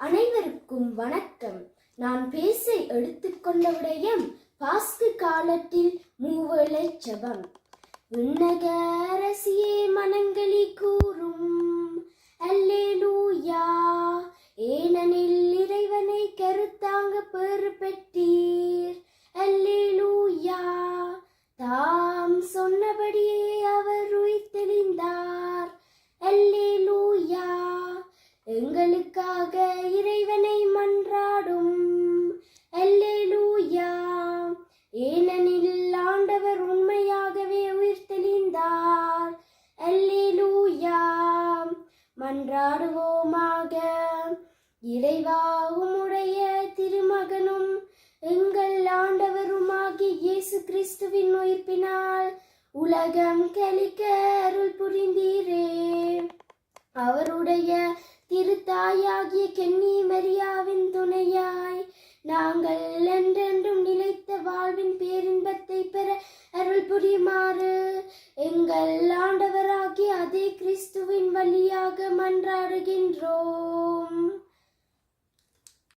அனைவருக்கும் வணக்கம். நான் பேச எடுத்துக்கொண்ட விடயம் பாஸ்கு காலத்தில் மூவேளை ஜெபம். விண்ணக அரசியே மனங்களி கூறும் அல்லேலூயா, ஏனெனில் இறைவனை கருத்தாங்க பெறு பெற்றீர். அல்லேலூயா, தாம் சொன்னபடியே அவர் உயிர்த்தெழுந்தார். அல்லேலூயா, எங்களுக்காக இறைவனை மன்றாடும். அல்லேலூயா, ஏனெனில் ஆண்டவர் உண்மையாகவே உயிர்த்தெழுந்தார். அல்லேலூயா, மன்றாடுவோமாக. இறைவா, உம்முடைய திருமகனும் எங்கள் ஆண்டவருமாகிய இயேசு கிறிஸ்துவின் உயிர்ப்பினால் உலகம் கலிக்க அருள் புரிந்தீரே. அவருடைய திருத்தாயாகிய கன்னி மரியாவின் துணையாய் நாங்கள் என்றென்றும் நிலைத்த வாழ்வின் பேரின்பத்தை பெற அருள் புரியுமாறு எங்கள் ஆண்டவராகிய அதே கிறிஸ்துவின் வழியாக மன்றாடுகின்றோம்.